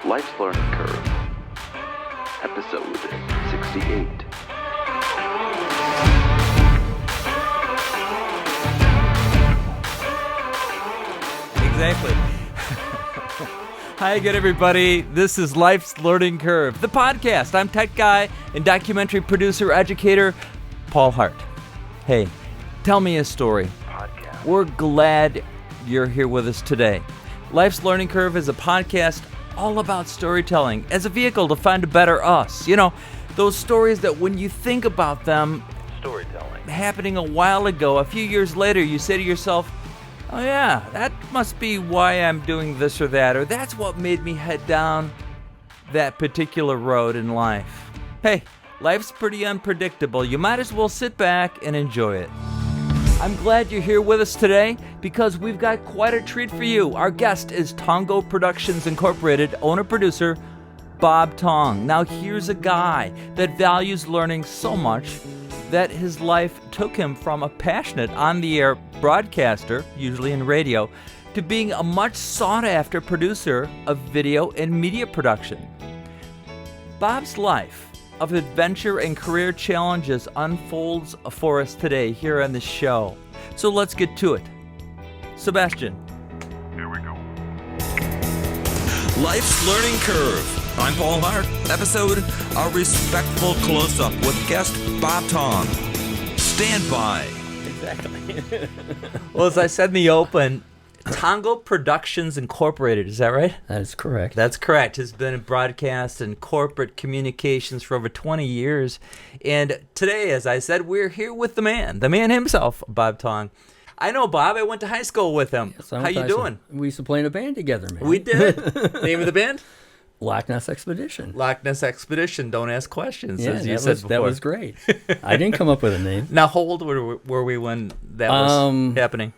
Life's Learning Curve, episode 68. Exactly. Hi again, everybody. This is Life's Learning Curve, the podcast. I'm tech guy and documentary producer, educator, Paul Hart. Hey, tell me a story. Podcast. We're glad you're here with us today. Life's Learning Curve is a podcast all about storytelling as a vehicle to find a better us. You know, those stories that when you think about them Storytelling. happening a while ago, a few years later, you say to yourself, oh yeah, that must be why I'm doing this or that, or that's what made me head down that particular road in life. Hey, life's pretty unpredictable. You might as well sit back and enjoy it. I'm glad you're here with us today because we've got quite a treat for you. Our guest is Tonge Productions Incorporated owner-producer Bob Tonge. Now here's a guy that values learning so much that his life took him from a passionate on-the-air broadcaster, usually in radio, to being a much sought-after producer of video and media production. Bob's life of adventure and career challenges unfolds for us today here on the show. So let's get to it. Sebastian. Here we go. Life's Learning Curve. I'm Paul Hart. Episode, A Respectful Close-Up with guest Bob Tonge. Stand by. Exactly. Well, as I said in the open, Tonge Productions Incorporated, is that right? That is correct. That's correct. Has been in broadcast and corporate communications for over 20 years. And today, as I said, we're here with the man himself, Bob Tonge. I know Bob. I went to high school with him. Yes, How you doing? We used to play in a band together, man. We did. Name of the band? Loch Ness Expedition. Loch Ness Expedition. Don't ask questions, Yeah, as you said before. that was great. I didn't come up with a name. Now, how old were we when that was happening?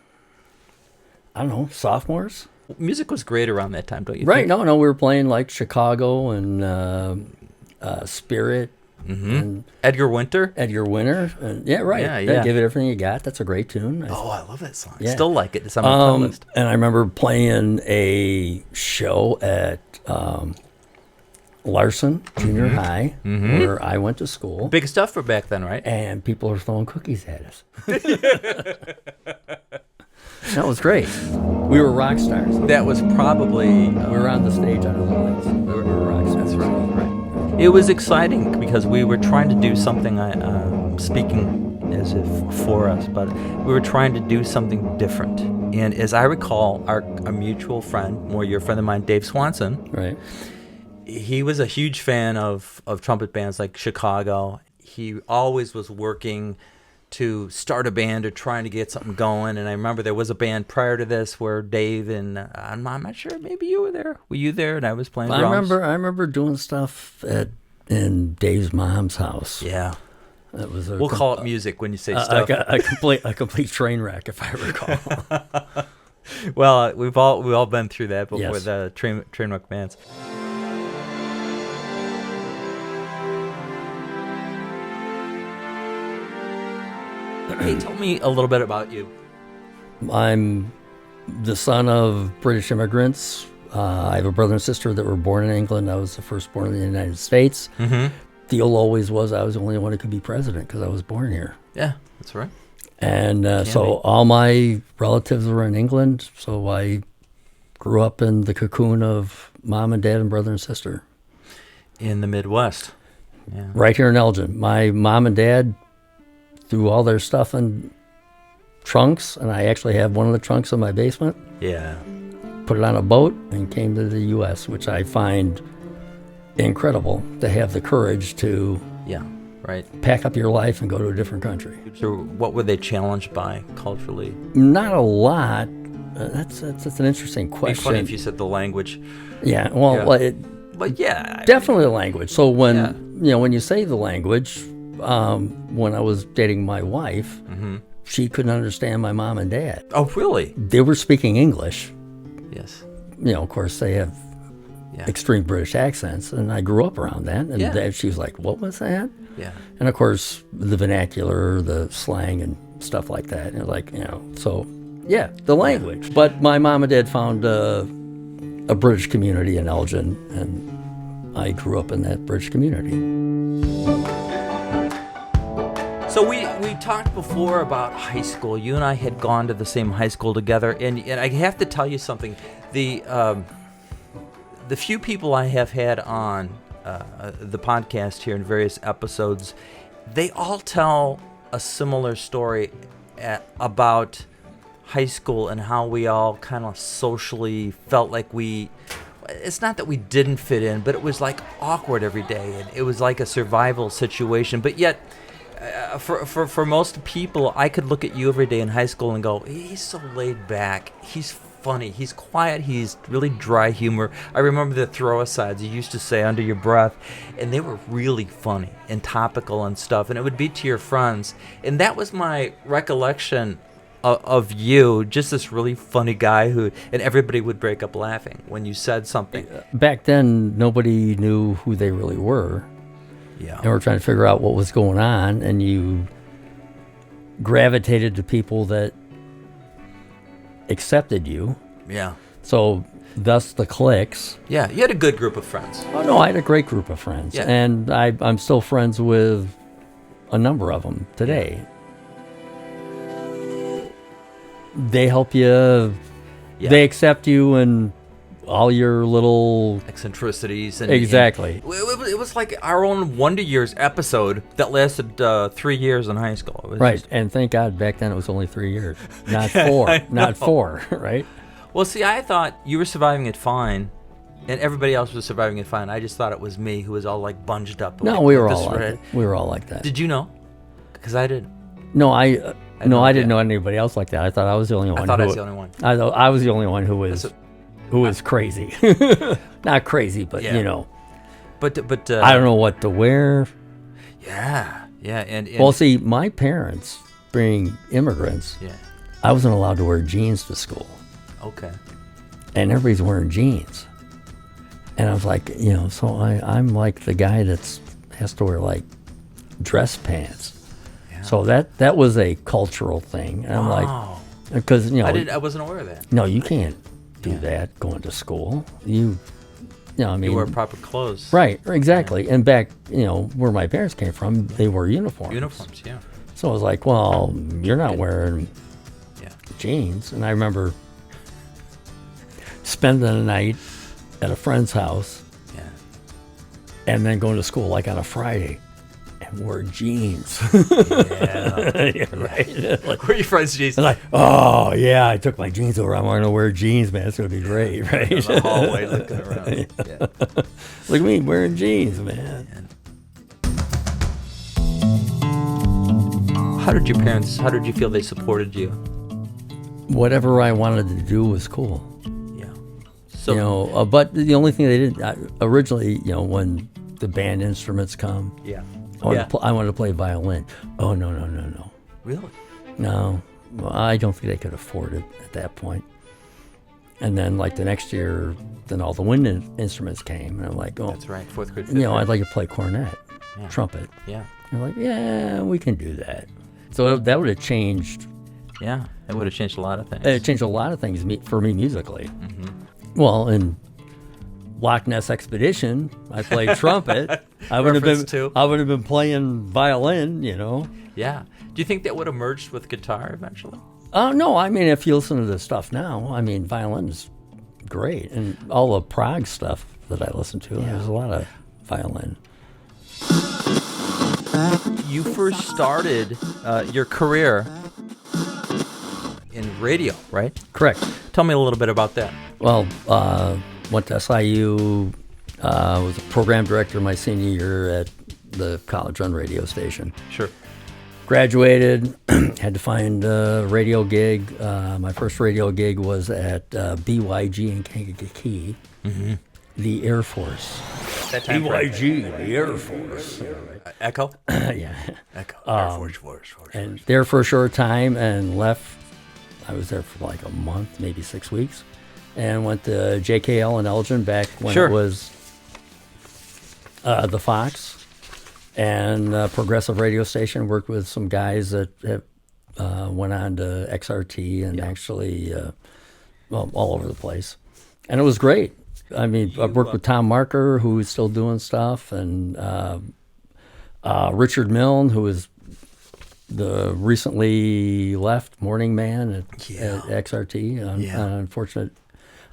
I don't know, sophomores? Music was great around that time, don't you Right. think? No, we were playing like Chicago and Spirit and Edgar Winter? Edgar Winter. And, yeah, right. Yeah. Give It Everything You Got. That's a great tune. Oh, I love that song. Yeah. Still like it. It's on my playlist. And I remember playing a show at Larson Junior High, where I went to school. Big stuff for back then, right? And people were throwing cookies at us. That was great. We were rock stars. That was probably... We were on the stage under the lights. We were rock stars. That's right. It was exciting because we were trying to do something, speaking as if for us, but we were trying to do something different. And as I recall, our mutual friend, more your friend of mine, Dave Swanson, Right. he was a huge fan of trumpet bands like Chicago. He always was working to start a band or trying to get something going. And I remember there was a band prior to this where Dave and I'm not sure, maybe you were there. Were you there? And I was playing drums. I remember doing stuff in Dave's mom's house. Yeah. That was We'll call it music when you say stuff. a complete train wreck, if I recall. Well, we've all been through that before. Yes. The train wreck bands. Hey, tell me a little bit about you. I'm the son of British immigrants. I have a brother and sister that were born in England. I was the first born in the United States. Mm-hmm. The deal always was I was the only one who could be president because I was born here. Yeah, that's right. And so all my relatives were in England, so I grew up in the cocoon of mom and dad and brother and sister. In the Midwest. Yeah. Right here in Elgin. My mom and dad threw all their stuff in trunks, and I actually have one of the trunks in my basement. Yeah. Put it on a boat and came to the U.S., which I find incredible to have the courage to Yeah, right. pack up your life and go to a different country. So what were they challenged by culturally? Not a lot. That's an interesting It'd be question. funny if you said the language. Yeah, well, Yeah. But yeah. definitely the language. So when you say the language, when I was dating my wife, she couldn't understand my mom and dad. Oh, really? They were speaking English. Yes. Of course, they have Yeah. extreme British accents, and I grew up around that. And Yeah. she was like, "What was that?" Yeah. And of course, the vernacular, the slang, and stuff like that. And so yeah, the language. But my mom and dad found a a British community in Elgin, and I grew up in that British community. So we talked before about high school. You and I had gone to the same high school together, and I have to tell you something. The few people I have had on the podcast here in various episodes, they all tell a similar story about high school and how we all kind of socially felt like it's not that we didn't fit in, but it was like awkward every day, and it was like a survival situation. But yet, for most people, I could look at you every day in high school and go, he's so laid back, he's funny, he's quiet, he's really dry humor. I remember the throw-asides you used to say under your breath, and they were really funny and topical and stuff, and it would be to your friends. And that was my recollection of you, just this really funny guy and everybody would break up laughing when you said something. Back then, nobody knew who they really were. Yeah. And we're trying to figure out what was going on, and you gravitated to people that accepted you. Yeah. So, thus the cliques. Yeah, you had a good group of friends. Oh, no, I had a great group of friends. Yeah. And I'm still friends with a number of them today. They help you. Yeah. They accept you and all your little eccentricities. Exactly. It was like our own Wonder Years episode that lasted 3 years in high school. It was right. just- And thank God back then it was only 3 years, not 4. Not 4, right? Well, see, I thought you were surviving it fine, and everybody else was surviving it fine. I just thought it was me who was all like bunged up. No, like, we were this all like red. that. We were all like that. Did you know? Because I didn't. No, I know, didn't yeah. know anybody else like that. I thought I was the only one. I thought I was the only one. I was the only one who was crazy. Not crazy, but Yeah. you know. But I don't know what to wear. Yeah, and Well, see, my parents being immigrants, yeah, I wasn't allowed to wear jeans to school, okay. and everybody's wearing jeans, and I was like, so I'm like the guy has to wear like dress pants. Yeah. So that was a cultural thing, and I'm like, because I wasn't aware of that. no, you can't do that going to school. I mean, You wear proper clothes. right, exactly. And back, where my parents came from, they wore uniforms. Uniforms, yeah. So I was like, well, you're not wearing Yeah. jeans. And I remember spending the night at a friend's house Yeah. and then going to school like on a Friday and wore jeans. Yeah. Yeah, right. Like, Where are your friends, Jason? like, oh, yeah, I took my jeans over. I'm going to wear jeans, man. It's going to be great, right? In the hallway looking around. Yeah. Look at me wearing jeans, man. How did you feel they supported you? Whatever I wanted to do was cool. Yeah. So, But the only thing they did originally, when the band instruments come, yeah. I wanted to play violin. Oh, no. Really? No, well, I don't think they could afford it at that point. And then, like the next year, then all the wind instruments came, and I'm like, oh, That's right. 4th grade. 5th grade. I'd like to play cornet, Yeah. trumpet. Yeah. They're like, yeah, we can do that. So that would have changed. Yeah. That would have changed a lot of things. It changed a lot of things for me musically. Mm-hmm. Well, in Loch Ness Expedition, I played trumpet. I would have been playing violin. Yeah. Do you think that would have merged with guitar eventually? No, I mean, if you listen to the stuff now, I mean, violin's great. And all the prog stuff that I listen to, there's a lot of violin. You first started your career in radio, right? Correct. Tell me a little bit about that. Well, went to SIU, was a program director my senior year at the college-run radio station. Sure. Graduated, had to find a radio gig. My first radio gig was at BYG in Kankakee, the Air Force. That time BYG, the Air Force. Echo? Yeah. Echo. Air Force. And there for a short time and left. I was there for like a month, maybe 6 weeks, and went to JKL in Elgin back when it was the Fox and progressive radio station. Worked with some guys that have, went on to XRT and actually, all over the place. And it was great. I mean, I've worked with Tom Marker, who's still doing stuff, and Richard Milne, who is the recently left morning man at XRT. Unfortunate.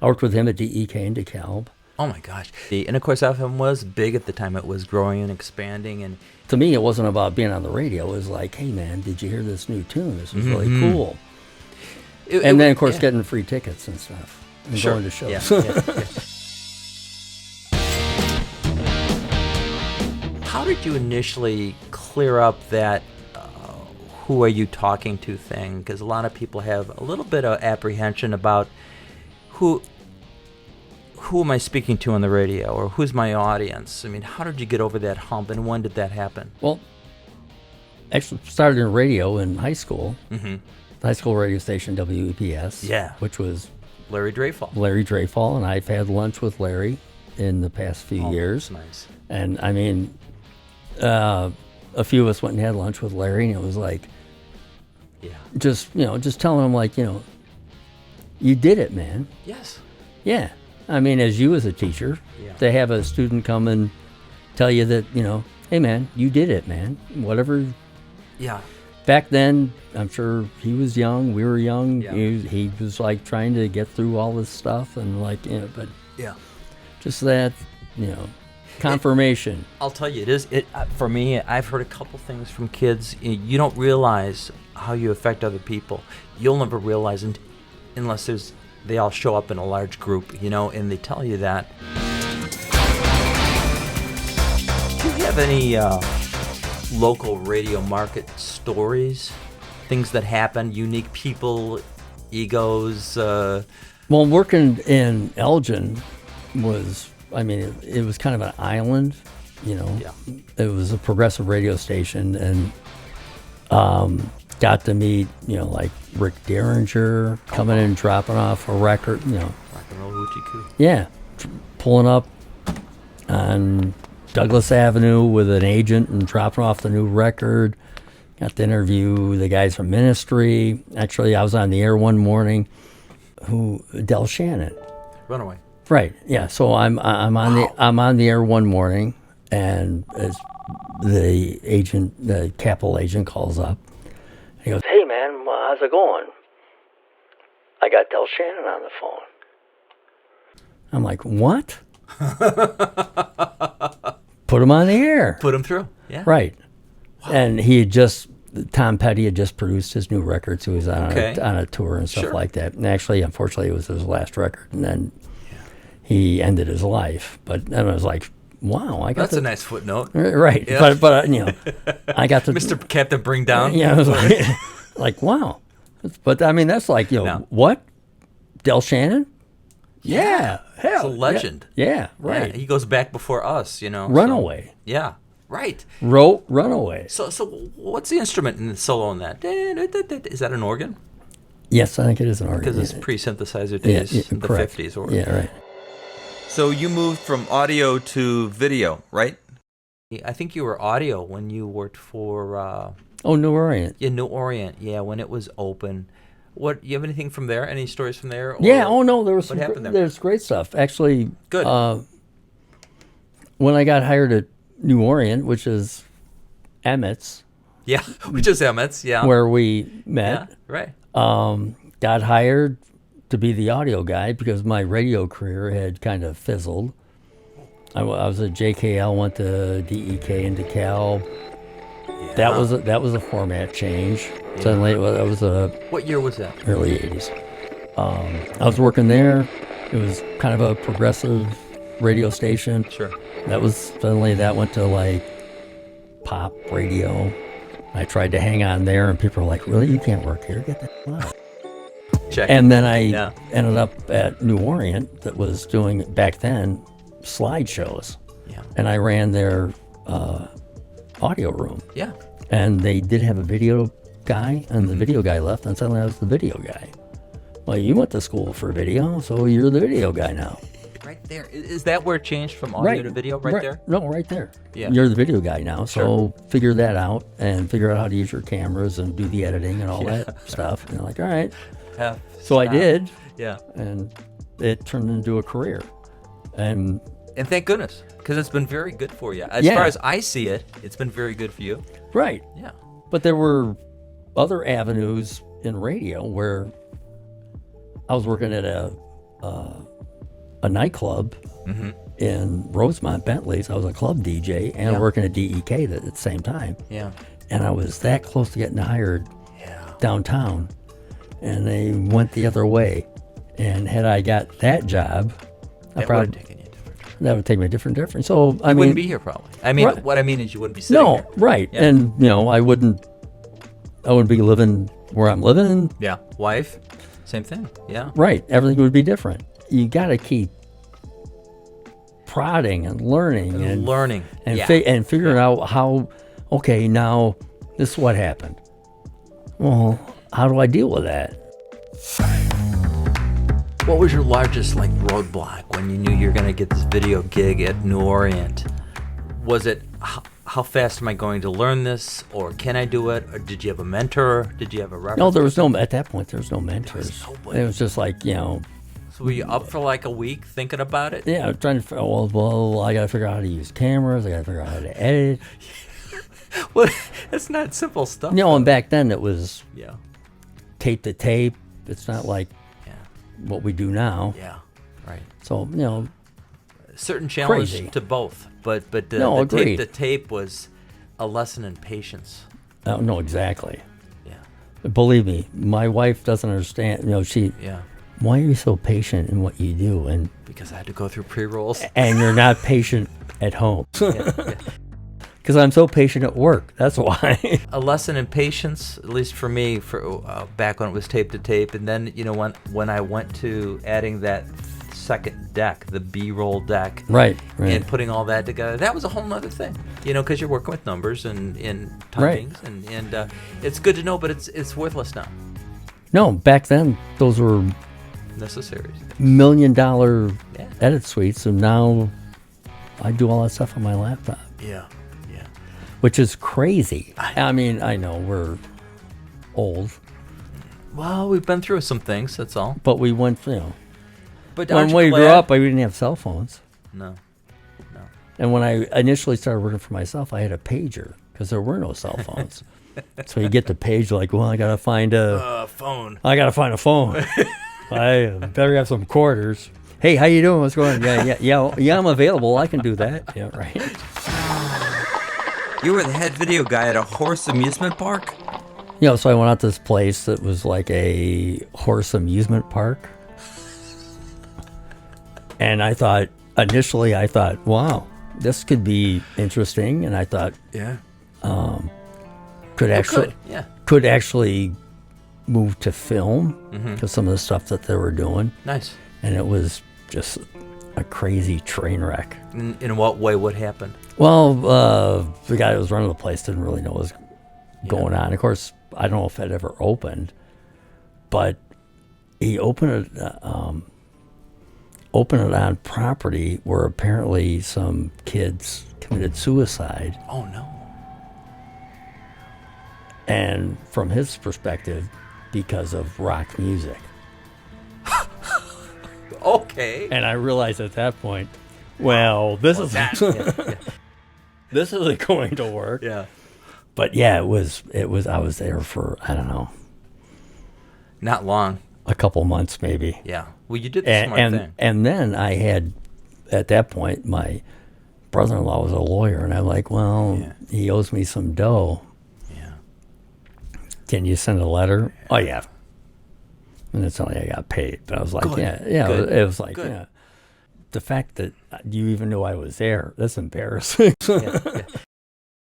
I worked with him at DEK in DeKalb. Oh my gosh. And of course FM was big at the time. It was growing and expanding. And to me, it wasn't about being on the radio. It was like, hey man, did you hear this new tune? This is really cool. And then of course getting free tickets and stuff. And going to shows. How did you initially clear up that who are you talking to thing? Because a lot of people have a little bit of apprehension about who am I speaking to on the radio, or who's my audience? I mean, how did you get over that hump, and when did that happen? Well, actually started in radio in high school. High school radio station WEPS. Yeah. Which was Larry Dreyfall. And I've had lunch with Larry in the past few years. Nice. And I mean, a few of us went and had lunch with Larry, and it was like, just telling him like, you did it, man. Yes. Yeah. I mean, as you as a teacher, to have a student come and tell you that, hey man, you did it, man. Whatever. Yeah. Back then, I'm sure he was young. We were young. Yeah. He was like trying to get through all this stuff, and like, but just that, confirmation. They, I'll tell you, it for me. I've heard a couple things from kids. You don't realize how you affect other people. You'll never realize unless they all show up in a large group, and they tell you that. Do you have any local radio market stories? Things that happen, unique people, egos? Well, working in Elgin was, it was kind of an island, It was a progressive radio station, and got to meet, like Rick Derringer coming in and dropping off a record, Rock and roll hoochie coo. Yeah, pulling up on Douglas Avenue with an agent and dropping off the new record. Got to interview the guys from Ministry. Actually, I was on the air one morning. Del Shannon. Runaway. Right. Yeah. So I'm on the air one morning, and as the agent, the Capitol agent, calls up. He goes, "Hey man, how's it going? I got Del Shannon on the phone." I'm like, "What?" Put him on the air. Put him through. Yeah. Right. Wow. And he had Tom Petty had just produced his new record, so he was on a tour and stuff like that. And actually, unfortunately, it was his last record, and then he ended his life. But then I was like, wow, that's a nice footnote. Right. Yeah. But I got to Mr. Captain Bring Down. Yeah, I was like, wow. But that's like, what? Del Shannon? Yeah. Hell. It's a legend. Yeah, right. Yeah, he goes back before us, Runaway. So, yeah. Right. Wrote Runaway. So what's the instrument in the solo in that? Is that an organ? Yes, I think it is an organ. Because it's pre-synthesizer days in the 50s. Or yeah, right. So you moved from audio to video, right? I think you were audio when you worked for... New Orient. Yeah, New Orient. Yeah, when it was open. What, you have anything from there? Any stories from there? Yeah, there was what happened there? There's great stuff. Actually, good. When I got hired at New Orient, which is Emmett's. Yeah, which is Emmett's, yeah. Where we met. Yeah, right. Got hired to be the audio guy because my radio career had kind of fizzled. I was at JKL, went to DEK in DeKalb. Yeah. That was a format change. Yeah. Suddenly, it was a... What year was that? Early 80s. I was working there. It was kind of a progressive radio station. Sure. That went to like pop radio. I tried to hang on there, and people were like, "Really, you can't work here? Get the hell out." Check. And then I ended up at New Orient, that was doing back then slideshows. Yeah. And I ran their audio room. Yeah. And they did have a video guy, and the video guy left, and suddenly I was the video guy. Well, you went to school for video, so you're the video guy now. Right there. Is that where it changed from audio to video? Right there? No, right there. Yeah. You're the video guy now, so figure that out and figure out how to use your cameras and do the editing and all that stuff. And you're like, all right. So I did. Yeah. And it turned into a career. And thank goodness, because it's been very good for you. As Yeah. far as I see it, it's been very good for you. right. Yeah. But there were other avenues in radio where I was working at a nightclub in Rosemont, Bentley's. I was a club DJ and Yeah. working at DEK at the same time. Yeah. And I was that close to getting hired Yeah. downtown, and they went the other way. And had I got that job, I That would have probably taken you different. that would take me a different difference. So I You mean, wouldn't be here probably. I mean, Right. what I mean is you wouldn't be sitting no, here. right? Yeah. And I wouldn't be living where I'm living. Yeah. Wife, same thing. Yeah. Right, everything would be different. You got to keep prodding and learning and Learning. and, yeah. and figuring out how. Okay, now this is what happened. Well, how do I deal with that? What was your largest roadblock when you knew you were going to get this video gig at New Orient? Was it how fast am I going to learn this, or can I do it, or did you have a mentor? Did you have a reference? No, there was no at that point. There was no mentors. nobody. It was just like So were you up for a week thinking about it? yeah, trying to. Well, I got to figure out how to use cameras. I got to figure out how to edit. Well, it's not simple stuff. And back then it was Yeah. tape to tape. It's not like Yeah. what we do now. Yeah. Right. So Certain challenge Crazy. to both, but the agreed. tape was a lesson in patience. no, exactly. Yeah. Believe me, my wife doesn't understand. She. Yeah. Why are you so patient in what you do, and Because I had to go through pre-rolls. you're not patient at home? Yeah. Because I'm so patient at work. That's why. A lesson in patience, at least for me, for back when it was tape to tape, and then when I went to adding that second deck, the B-roll deck, Right. and putting all that together, that was a whole nother thing. Because you're working with numbers and timings, and it's good to know, but it's worthless now. No, back then those were Necessary. $1 million Yeah. edit suites, and now I do all that stuff on my laptop, Yeah. Yeah. which is crazy. I mean, I know we're old, Well, we've been through some things. That's all. but we went, But when aren't you we grew glad? up, we didn't have cell phones. No. And when I initially started working for myself, I had a pager because there were no cell phones. So you get the page like, well, I got to find a Phone. I got to find a phone. I better have some quarters. Hey, how you doing? What's going on? Yeah, I'm available. I can do that. Yeah, right. You were the head video guy at a horse amusement park? So I went out to this place that was like a horse amusement park. And initially I thought, wow, this could be interesting. And I thought Yeah. could actually move to film because some of the stuff that they were doing. Nice. And it was just a crazy train wreck. In what way? What happened? Well, the guy that was running the place didn't really know what was going on. Of course, I don't know if it ever opened, but he opened it on property where apparently some kids committed suicide. Oh no. And from his perspective, because of rock music. Okay. And I realized at that point, well, this is this isn't going to work. Yeah. But yeah, it was. I was there for, I don't know, Not long. a couple months maybe. Yeah. Well, you did the smart thing. And then I had, at that point, my brother-in-law was a lawyer, and I'm like, well, he owes me some dough. Yeah. Can you send a letter? Oh yeah. And it's only I got paid, but I was like, Good. yeah. Good. It was like, Good. yeah. The fact that you even knew I was there, that's embarrassing. Yeah.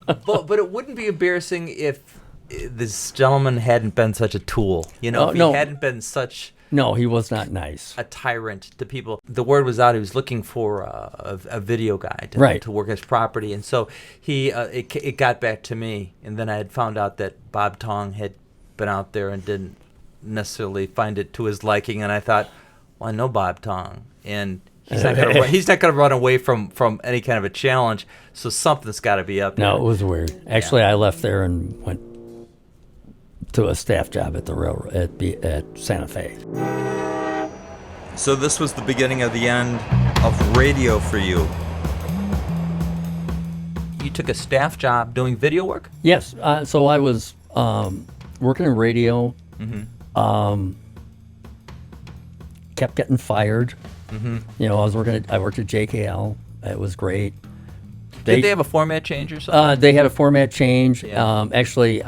But it wouldn't be embarrassing if this gentleman hadn't been such a tool. If he hadn't been such No, he was not nice. a tyrant to people. The word was out. He was looking for a video guy to work his property, and so it got back to me. And then I had found out that Bob Tonge had been out there and didn't necessarily find it to his liking. And I thought, well, I know Bob Tonge, and he's not going to run away from any kind of a challenge. So something's got to be up there. No, it was weird. Actually, I left there and went to a staff job at the railroad at Santa Fe. So this was the beginning of the end. of radio for you? You took a staff job doing video work? Yes. So I was working in radio. Kept getting fired. You know, I worked at JKL. It was great. Did they have a format change or something? They had a format change. Yeah. Actually,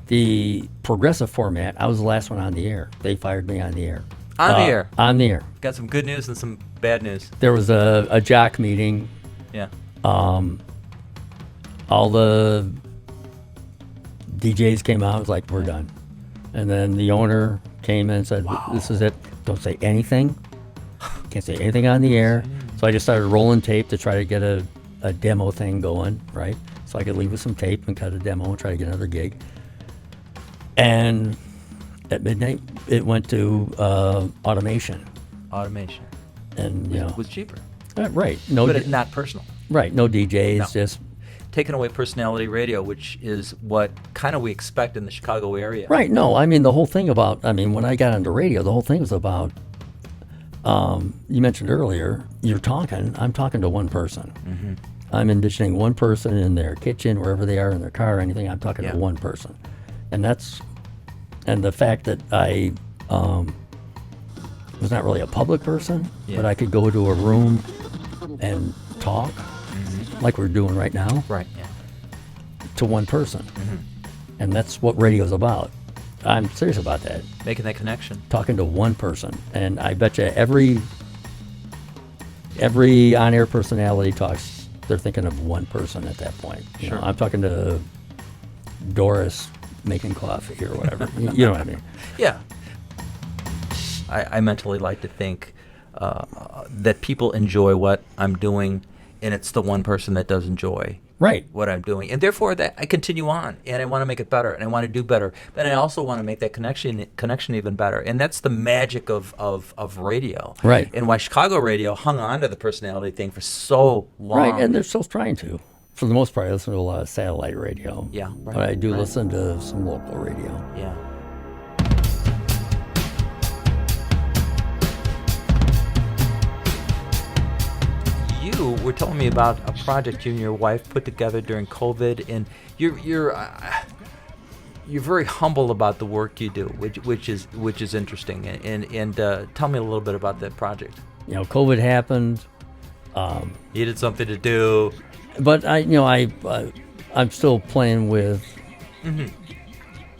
the progressive format, I was the last one on the air. They fired me on the air. On the air? On the air. Got some good news and some bad news. There was a jock meeting. Yeah. All the DJs came out. It was like, we're done. And then the owner came in and said, this is it. Don't say anything. Can't say anything on the air. So I just started rolling tape to try to get a demo thing going, right? So I could leave with some tape and cut a demo and try to get another gig. And at midnight, it went to automation. Automation. And, you know. It was cheaper. Right. No, But not personal. right. No DJs, No. just. Taking away personality radio, which is what kind of we expect in the Chicago area. Right. No, I mean, the whole thing about, when I got into radio, the whole thing was about, you mentioned earlier, I'm talking to one person. I'm envisioning one person in their kitchen, wherever they are, in their car or anything. I'm talking to one person. And the fact that I was not really a public person, but I could go to a room and talk like we're doing right now. Right, yeah. To one person. And that's what radio's about. I'm serious about that. Making that connection. Talking to one person. And I bet you every on-air personality talks, they're thinking of one person at that point. You know, I'm talking to Doris making coffee or whatever. You know what I mean? Yeah. I mentally like to think that people enjoy what I'm doing, and it's the one person that does enjoy what I'm doing. And therefore, that I continue on, and I want to make it better, and I want to do better. But I also want to make that connection even better. And that's the magic of radio. Right. And why Chicago radio hung on to the personality thing for so long. Right, and they're still trying to. For the most part, I listen to a lot of satellite radio. Yeah, right. But I do listen to some local radio. Yeah. You were telling me about a project you and your wife put together during COVID, and you're very humble about the work you do, which is interesting. And tell me a little bit about that project. You know, COVID happened. Needed something to do. But I'm still playing with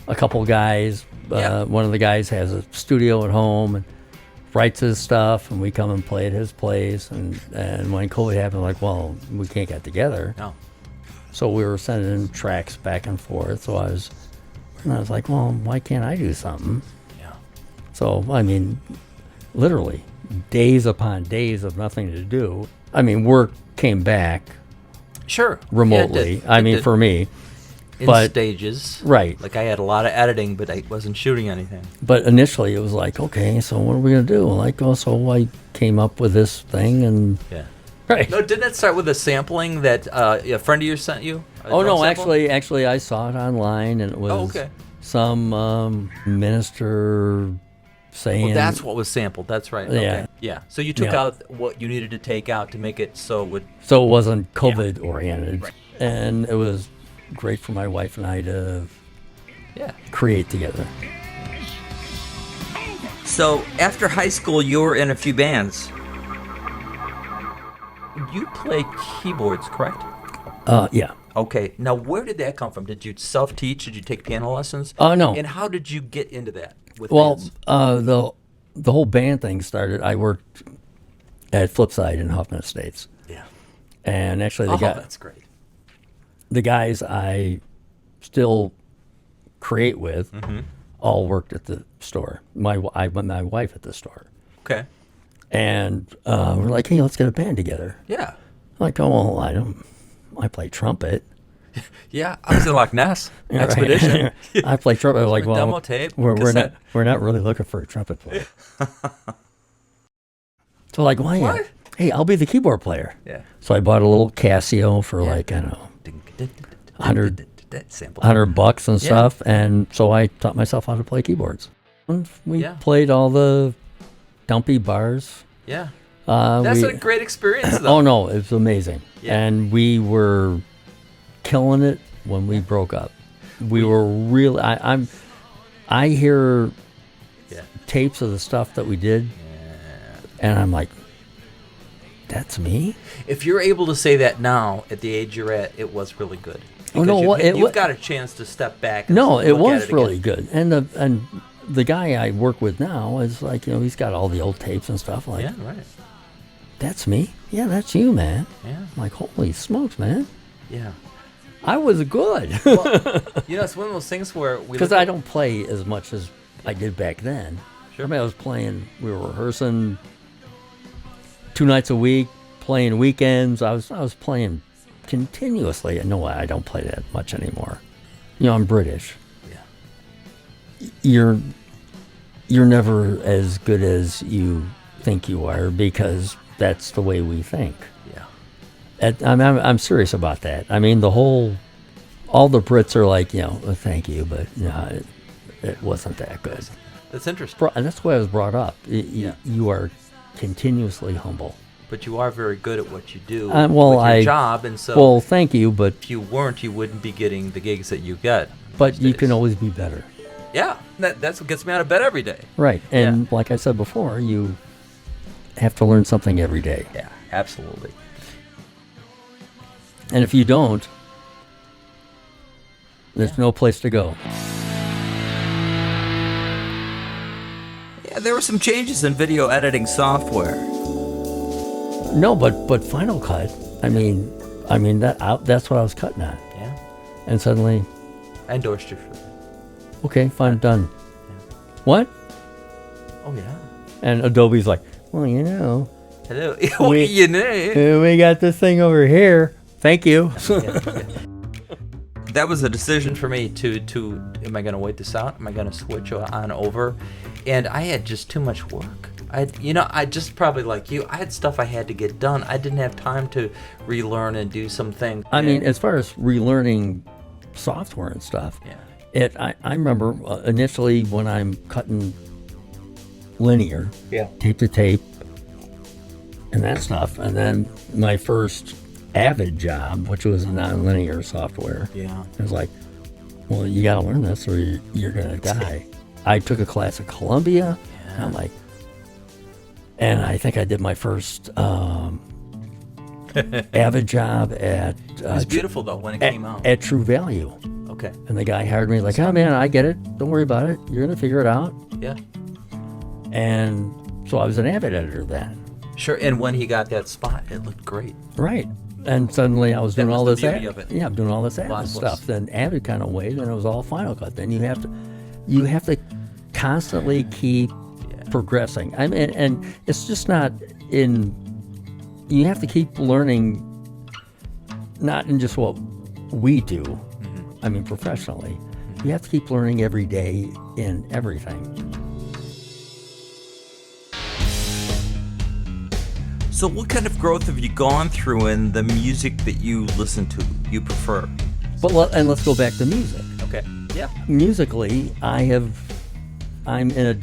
a couple guys. One of the guys has a studio at home and writes his stuff, and we come and play at his place. And when COVID happened, like, well, we can't get together. No. So we were sending tracks back and forth. So I was like, well, why can't I do something? Yeah. So, literally days upon days of nothing to do. Work came back. Sure. Remotely. Yeah, it did. For me. In stages. Right. Like I had a lot of editing, but I wasn't shooting anything. But initially it was like, okay, so what are we going to do? Like, so I came up with this thing and... Yeah. Right. No, didn't it start with a sampling that a friend of yours sent you? Oh, no, actually I saw it online, and it was some minister saying... Well, that's what was sampled. That's right. Yeah. Okay. Yeah. So you took out what you needed to take out to make it so it would... So it wasn't COVID-oriented. Right. And it was great for my wife and I to create together. So after high school, you were in a few bands. You play keyboards, correct? Yeah. Okay. Now, where did that come from? Did you self-teach? Did you take piano lessons? No. And how did you get into that with bands? The whole band thing started, I worked at Flipside in Huffman Estates. Yeah. And actually that's great. The guys I still create with all worked at the store. I met my wife at the store. Okay. And we're like, hey, let's get a band together. Yeah. I'm like, oh, well, I play trumpet. Yeah, I was in Loch Ness Expedition. I play trumpet. Like, well, demo tape, we're not really looking for a trumpet player. So like, why? What? Hey, I'll be the keyboard player. Yeah. So I bought a little Casio for like, I don't know, $100 and stuff. And so I taught myself how to play keyboards. And we played all the dumpy bars. Yeah. That's a great experience, though. Oh no, it was amazing, Yeah. and we were killing it when we broke up. We were really. I hear tapes of the stuff that we did, and I'm like, that's me. If you're able to say that now, at the age you're at, it was really good. Oh no, you've got a chance to step back. And no, it look was at it really again. good, and the guy I work with now is like, he's got all the old tapes and stuff. Like, Yeah, right. that's me. Yeah, that's you, man. Yeah, I'm like, holy smokes, man. yeah. I was good. Well, it's one of those things where Because I don't play as much as I did back then. Sure. I mean, I was playing, we were rehearsing 2 nights a week, playing weekends. I was playing continuously. And no, I don't play that much anymore. I'm British. Yeah. You're never as good as you think you are, because that's the way we think. Yeah. I'm serious about that. I mean, all the Brits are like, well, thank you, but it wasn't that good. That's interesting. And that's the way I was brought up. Yeah. You are continuously humble. But you are very good at what you do Well, with your job, and so well, thank you, but if you weren't, you wouldn't be getting the gigs that you get. but these you days. can always be better. Yeah, that's what gets me out of bed every day. Right. And like I said before, you have to learn something every day. Yeah, absolutely. And if you don't, there's no place to go. Yeah, there were some changes in video editing software. No, but Final Cut, I mean that's what I was cutting at. Yeah, And suddenly, I endorsed you for that. okay, fine, done. What? Oh yeah. And Adobe's like, well, Hello. We- we got this thing over here. Thank you. That was a decision for me to am I going to wait this out? Am I going to switch on over? And I had just too much work. I just probably like you. I had stuff I had to get done. I didn't have time to relearn and do some things. I mean, as far as relearning software and stuff, I remember initially when I'm cutting linear, tape to tape, and that stuff, and then my first Avid job, which was non-linear software, it was like, well, you got to learn this or you're gonna die. I took a class at Columbia. And I'm like, and I think I did my first Avid job at. It was beautiful though when it came out. At True Value. Okay. And the guy hired me like, oh man, I get it. Don't worry about it. You're gonna figure it out. Yeah. And so I was an Avid editor then. Sure. And when he got that spot, it looked great. Right. And suddenly I was doing was all the this beauty of it. Yeah, I'm doing all this Avid stuff. Then Avid kind of waited, and it was all Final Cut. Then you have to constantly keep progressing. I mean, and it's just not in. You have to keep learning, not in just what we do. I mean, professionally, you have to keep learning every day in everything. So what kind of growth have you gone through in the music that you listen to, you prefer? But let's go back to music. Okay. Yeah. Musically, I'm in a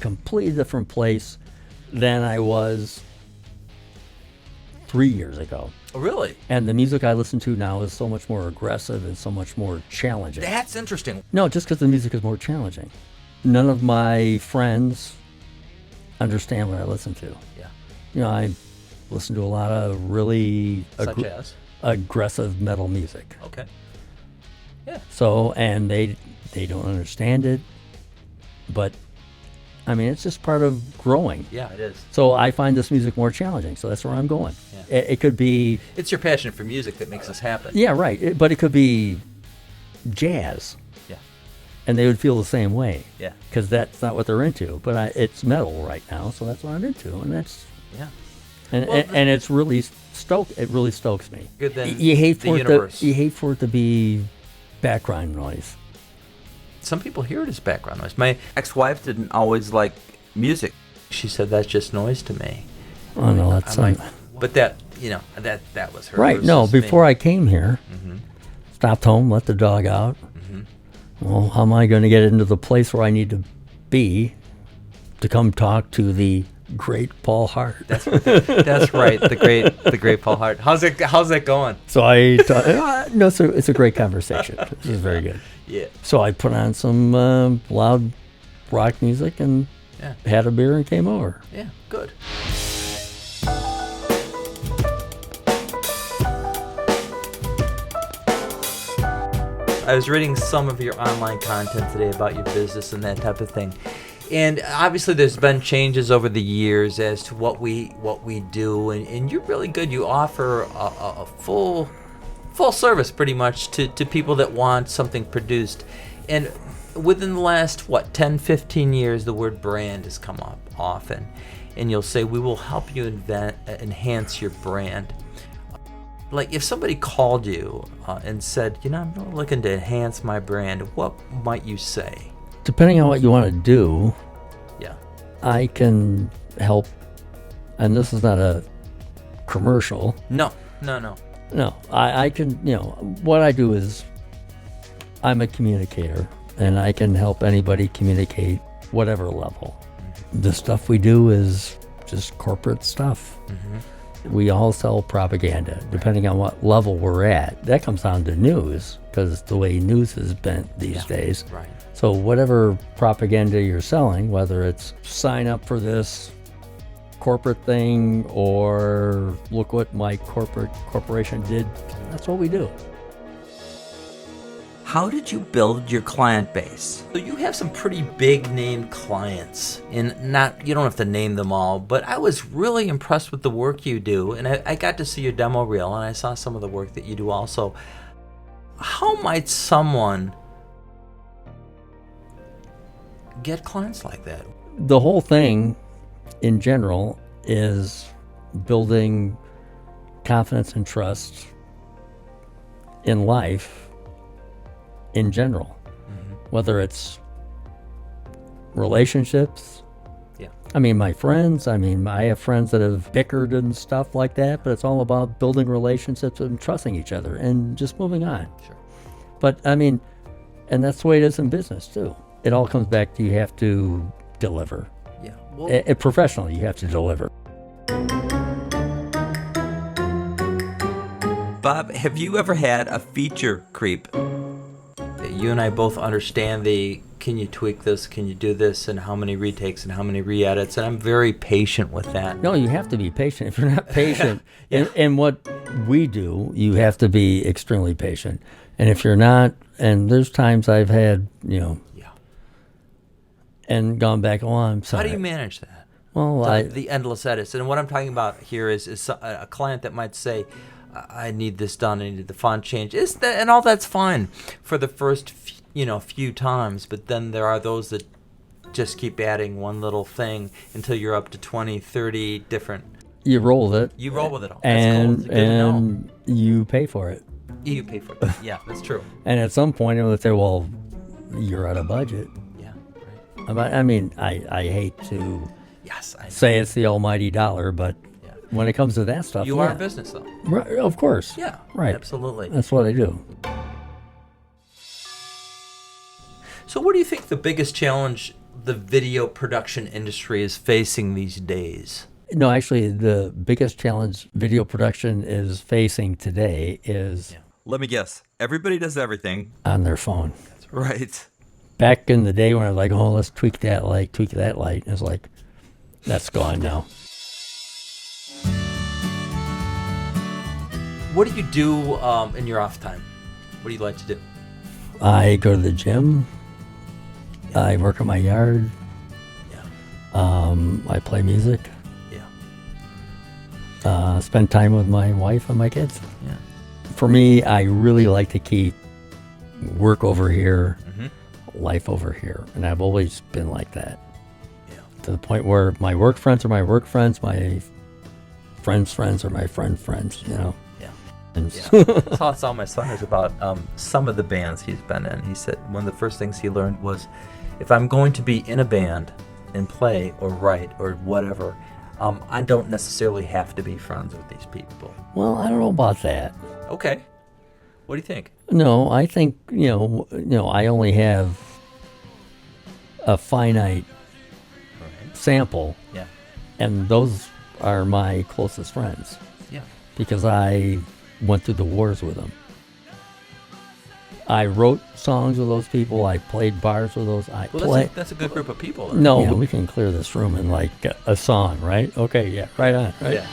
completely different place than I was 3 years ago. Oh, really? And the music I listen to now is so much more aggressive and so much more challenging. That's interesting. No, just because the music is more challenging. None of my friends understand what I listen to. Yeah. I listen to a lot of really Such as? aggressive metal music. Okay. Yeah. So, and they don't understand it, but I mean, it's just part of growing. Yeah, it is. So I find this music more challenging, so that's where I'm going. Yeah. It could be... It's your passion for music that makes this happen. Yeah, right. But it could be jazz. Yeah. And they would feel the same way. Yeah. Because that's not what they're into. But it's metal right now, so that's what I'm into. And that's... Yeah. And it's really it really stokes me. Good than you hate the for universe. you hate for it to be background noise. Some people hear it as background noise. My ex-wife didn't always like music. She said that's just noise to me. Oh no, that's but that that was her. right. No, before I came here, Mm-hmm. stopped home, let the dog out. Mm-hmm. Well, how am I going to get into the place where I need to be to come talk to the great Paul Hart. That's right. The great Paul Hart. How's that going? So no, so it's a great conversation. This is very good. Yeah. So I put on some loud rock music and had a beer and came over. Yeah, good. I was reading some of your online content today about your business and that type of thing. And obviously there's been changes over the years as to what we do, and you're really good. You offer a full service pretty much to people that want something produced. And within the last 10, 15 years, the word brand has come up often, and you'll say we will help you enhance your brand. Like if somebody called you and said, I'm really looking to enhance my brand, what might you say? Depending on what you want to do, yeah, I can help. And this is not a commercial. No. I can, what I do is I'm a communicator, and I can help anybody communicate whatever level. Mm-hmm. The stuff we do is just corporate stuff. Mm-hmm. We all sell propaganda, depending on what level we're at. That comes down to news, because the way news is bent these days. Right. So whatever propaganda you're selling, whether it's sign up for this corporate thing or look what my corporation did, that's what we do. How did you build your client base? So you have some pretty big name clients, and you don't have to name them all, but I was really impressed with the work you do, and I got to see your demo reel, and I saw some of the work that you do also. How might someone get clients like that? The whole thing in general is building confidence and trust in life in general, whether it's relationships. Yeah. I mean, my friends, I have friends that have bickered and stuff like that, but it's all about building relationships and trusting each other and just moving on. Sure. But and that's the way it is in business too. It all comes back to you have to deliver. Yeah. Well, Professionally, you have to deliver. Bob, have you ever had a feature creep? You and I both understand can you tweak this, can you do this, and how many retakes and how many re-edits, and I'm very patient with that. No, you have to be patient. If you're not patient, in what we do, you have to be extremely patient. And if you're not, and there's times I've had, and gone back, I'm sorry. How do you manage that? Well, the endless edits. And what I'm talking about here is a client that might say, I need this done, I need the font change. And all that's fine for the first few times, but then there are those that just keep adding one little thing until you're up to 20, 30 different. You roll with it. You roll with it all. And, that's cool. It's good to know. You pay for it. You pay for it. Yeah, that's true. And at some point, they'll say, well, you're out of budget. Yeah, right. I hate to I say it's the almighty dollar, but when it comes to that stuff, you are a business, though. Right, of course. Yeah, right. Absolutely. That's what I do. So what do you think the biggest challenge the video production industry is facing these days? No, actually, the biggest challenge video production is facing today is... Yeah. Let me guess. Everybody does everything on their phone. That's right. Back in the day when I was like, let's tweak that light, it's like, that's gone now. What do you do in your off time? What do you like to do? I go to the gym. I work in my yard. Yeah. I play music. Yeah. Spend time with my wife and my kids. Yeah. For me, I really like to keep work over here, life over here. And I've always been like that. Yeah. To the point where my work friends are my work friends, my friends' friends are my friends, Yeah. Yeah. That's all my son is about. Some of the bands he's been in. He said one of the first things he learned was, if I'm going to be in a band and play or write or whatever, I don't necessarily have to be friends with these people. Well, I don't know about that. Okay. What do you think? No, I think, I only have a finite sample. Yeah. And those are my closest friends. Yeah. Because I went through the wars with them. I wrote songs with those people. I played bars with those. That's a good group of people. No, we can clear this room in like a song, right? Okay, yeah, right on. Right? Yeah.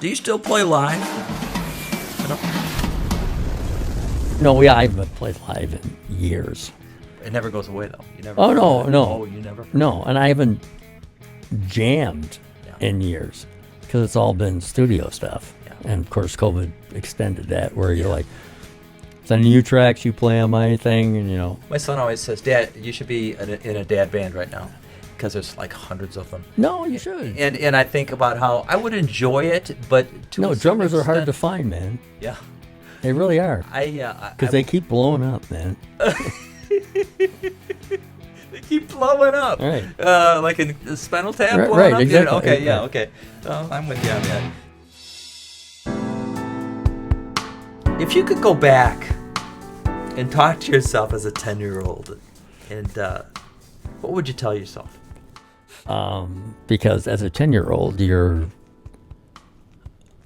Do you still play live? No, I haven't played live in years. It never goes away, though. You never. Oh, no. Oh, you never. No, and I haven't jammed in years because it's all been studio stuff. Yeah. And of course, COVID extended that where you're like, sending you tracks, you play on my thing, and you know. My son always says, "Dad, you should be in a dad band right now," because there's like hundreds of them. No, you should. And I think about how I would enjoy it, but drummers are hard to find, man. Yeah. They really are. Because they keep blowing up, man. They keep blowing up. Right. Like a Spinal Tap right, blowing right, up? exactly. Okay, right. yeah, okay. I'm with you on that. If you could go back and talk to yourself as a 10-year-old, and what would you tell yourself? Because as a 10-year-old, you're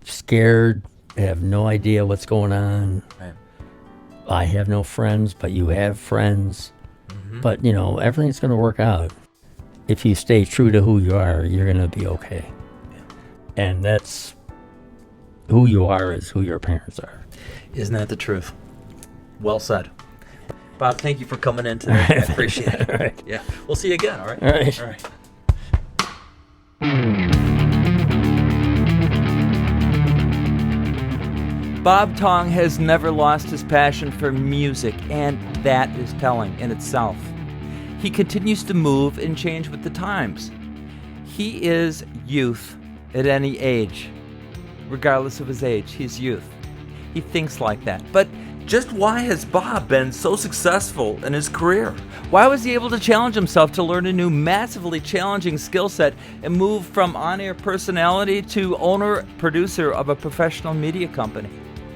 scared, have no idea what's going on. Right. I have no friends, but you have friends. Mm-hmm. But, you know, everything's going to work out. If you stay true to who you are, you're going to be okay. Yeah. And that's who you are is who your parents are. Isn't that the truth? Well said. Bob, thank you for coming in today. I appreciate it. All right. Yeah. We'll see you again, all right? All right. All right. Bob Tonge has never lost his passion for music, and that is telling in itself. He continues to move and change with the times. He is youth at any age. Regardless of his age, he's youth. He thinks like that. But just why has Bob been so successful in his career? Why was he able to challenge himself to learn a new massively challenging skill set and move from on-air personality to owner-producer of a professional media company?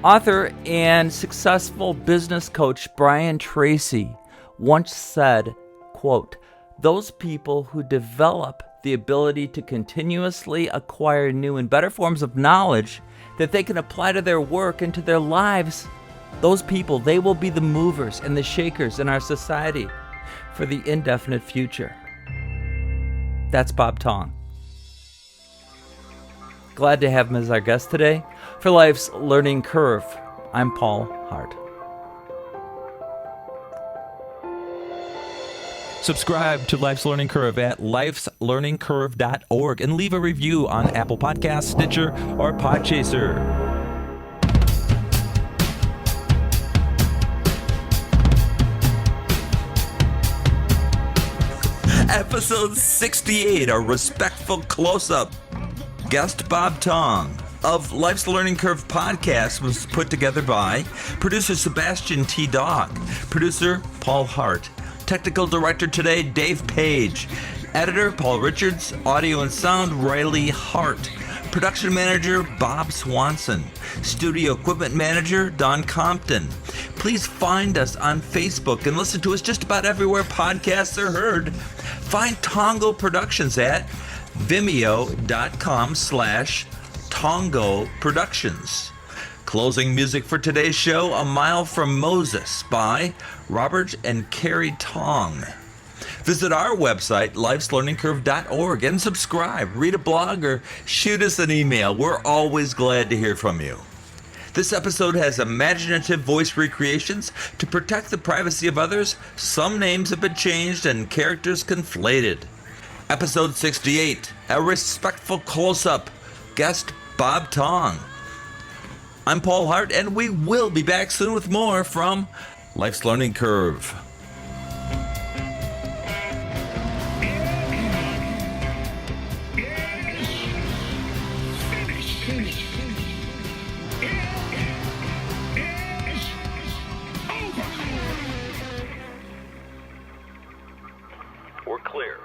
Author and successful business coach Brian Tracy once said, quote, "Those people who develop the ability to continuously acquire new and better forms of knowledge that they can apply to their work and to their lives, those people, they will be the movers and the shakers in our society for the indefinite future." That's Bob Tonge. Glad to have him as our guest today. For Life's Learning Curve, I'm Paul Hart. Subscribe to Life's Learning Curve at lifeslearningcurve.org and leave a review on Apple Podcasts, Stitcher, or Podchaser. Episode 68, a respectful close-up. Guest Bob Tonge of Life's Learning Curve podcast was put together by producer Sebastian T. Dog, producer Paul Hart, technical director today Dave Page, editor Paul Richards, audio and sound Riley Hart, production manager Bob Swanson, studio equipment manager Don Compton. Please find us on Facebook and listen to us just about everywhere podcasts are heard. Find Tongo Productions at vimeo.com/Tongo Productions. Closing music for today's show, A Mile from Moses by Robert and Carrie Tonge. Visit our website, lifeslearningcurve.org, and subscribe, read a blog, or shoot us an email. We're always glad to hear from you. This episode has imaginative voice recreations. To protect the privacy of others, some names have been changed and characters conflated. Episode 68, a respectful close-up. Guest Bob Tonge. I'm Paul Hart, and we will be back soon with more from Life's Learning Curve. We're clear.